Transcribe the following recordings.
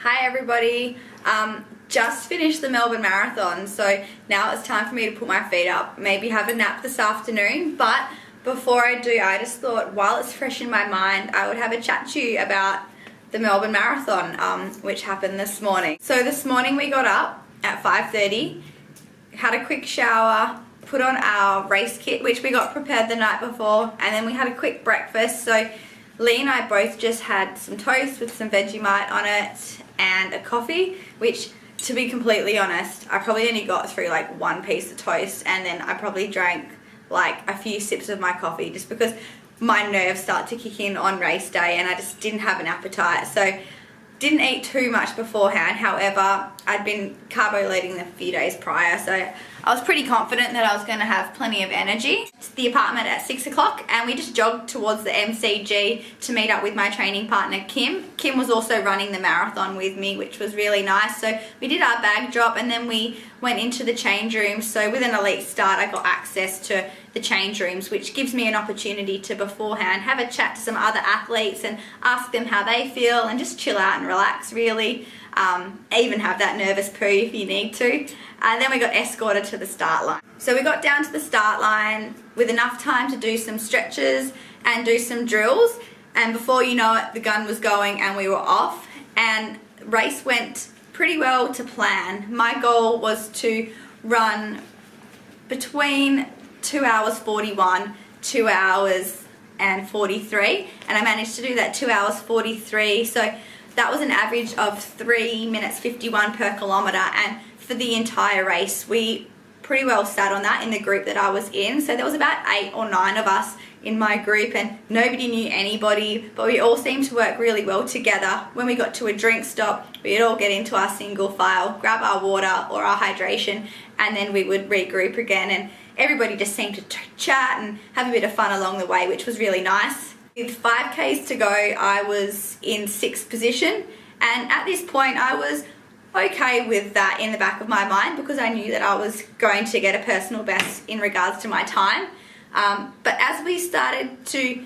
Hi everybody, just finished the Melbourne Marathon, so now it's time for me to put my feet up, maybe have a nap this afternoon. But before I do, I just thought while it's fresh in my mind, I would have a chat to you about the Melbourne Marathon, which happened this morning. So this morning we got up at 5:30, had a quick shower, put on our race kit, which we got prepared the night before, and then we had a quick breakfast. So Lee and I both just had some toast with some Vegemite on it and a coffee, which, to be completely honest, I probably only got through like one piece of toast, and then I probably drank like a few sips of my coffee just because my nerves start to kick in on race day and I just didn't have an appetite. So didn't eat too much beforehand. However, I'd been carbo loading a few days prior, so I was pretty confident that I was going to have plenty of energy. To the apartment at 6 o'clock, and we just jogged towards the MCG to meet up with my training partner Kim. Kim was also running the marathon with me, which was really nice. So we did our bag drop and then we went into the change rooms. So with an elite start, I got access to the change rooms, which gives me an opportunity to beforehand have a chat to some other athletes and ask them how they feel and just chill out and relax really. Even have that nervous poo if you need to. And then we got escorted to the start line. So we got down to the start line with enough time to do some stretches and do some drills, and before you know it, the gun was going and we were off, and race went pretty well to plan. My goal was to run between 2 hours 41, 2 hours and 43, and I managed to do that 2 hours 43. So that was an average of 3 minutes 51 per kilometre, and for the entire race we pretty well sat on that in the group that I was in. So there was about 8 or 9 of us in my group and nobody knew anybody, but we all seemed to work really well together. When we got to a drink stop, we'd all get into our single file, grab our water or our hydration, and then we would regroup again, and everybody just seemed to chat and have a bit of fun along the way, which was really nice. With 5Ks to go, I was in 6th position, and at this point I was okay with that in the back of my mind because I knew that I was going to get a personal best in regards to my time. But as we started to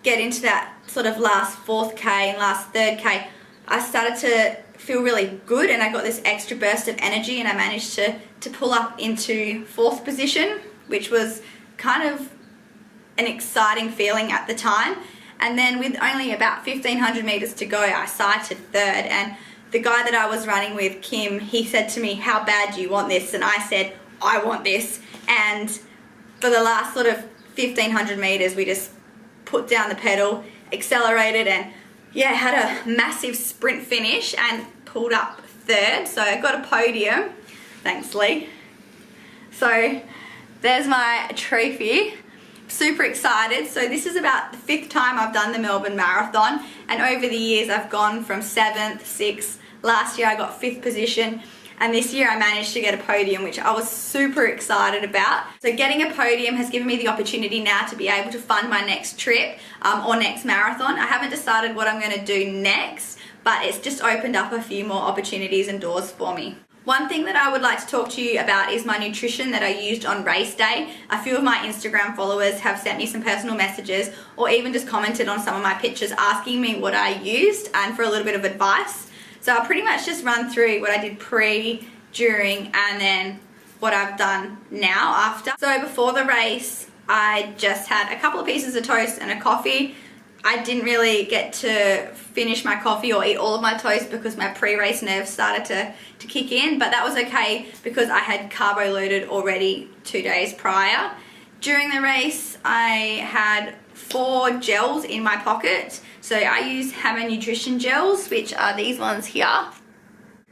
get into that sort of last 4th K and last 3rd K, I started to feel really good and I got this extra burst of energy, and I managed to pull up into 4th position, which was kind of an exciting feeling at the time. And then with only about 1,500 meters to go, I sighted 3rd, and the guy that I was running with, Kim, he said to me, "How bad do you want this?" And I said, "I want this." And for the last sort of 1,500 meters, we just put down the pedal, accelerated, and yeah, had a massive sprint finish and pulled up 3rd. So I got a podium. Thanks, Lee. So there's my trophy. Super excited. So this is about the 5th time I've done the Melbourne Marathon, and over the years I've gone from 7th, 6th, last year I got 5th position, and this year I managed to get a podium, which I was super excited about. So getting a podium has given me the opportunity now to be able to fund my next trip or next marathon. I haven't decided what I'm going to do next, but it's just opened up a few more opportunities and doors for me. One thing that I would like to talk to you about is my nutrition that I used on race day. A few of my Instagram followers have sent me some personal messages or even just commented on some of my pictures asking me what I used and for a little bit of advice. So I'll pretty much just run through what I did pre, during, and then what I've done now after. So before the race, I just had a couple of pieces of toast and a coffee. I didn't really get to finish my coffee or eat all of my toast because my pre-race nerves started to kick in, but that was okay because I had carbo loaded already 2 days prior. During the race, I had 4 gels in my pocket. So I used Hammer Nutrition gels, which are these ones here.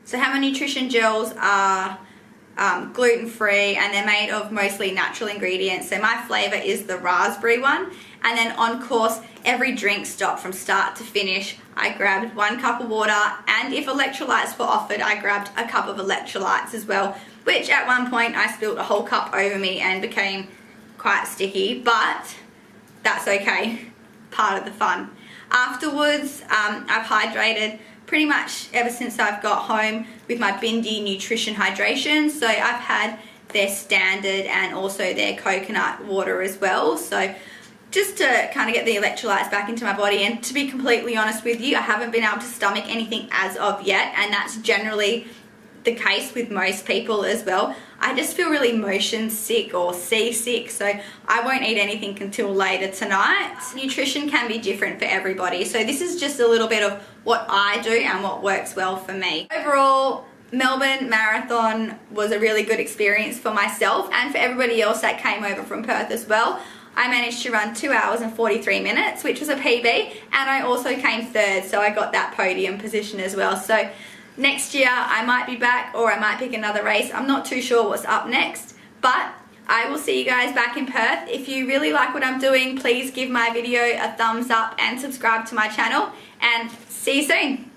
So Hammer Nutrition gels are gluten-free and they're made of mostly natural ingredients. So my flavour is the raspberry one. And then on course, every drink stop from start to finish, I grabbed 1 cup of water, and if electrolytes were offered, I grabbed a cup of electrolytes as well, which at one point I spilled a whole cup over me and became quite sticky, but that's okay, part of the fun. Afterwards, I've hydrated pretty much ever since I've got home with my Bindi Nutrition Hydration. So I've had their standard and also their coconut water as well. So just to kind of get the electrolytes back into my body. And to be completely honest with you, I haven't been able to stomach anything as of yet, and that's generally the case with most people as well. I just feel really motion sick or seasick, so I won't eat anything until later tonight. Nutrition can be different for everybody, so this is just a little bit of what I do and what works well for me. Overall, Melbourne Marathon was a really good experience for myself and for everybody else that came over from Perth as well. I managed to run 2 hours and 43 minutes, which was a PB, and I also came third, so I got that podium position as well. So next year I might be back, or I might pick another race. I'm not too sure what's up next, but I will see you guys back in Perth. If you really like what I'm doing, please give my video a thumbs up and subscribe to my channel, and see you soon.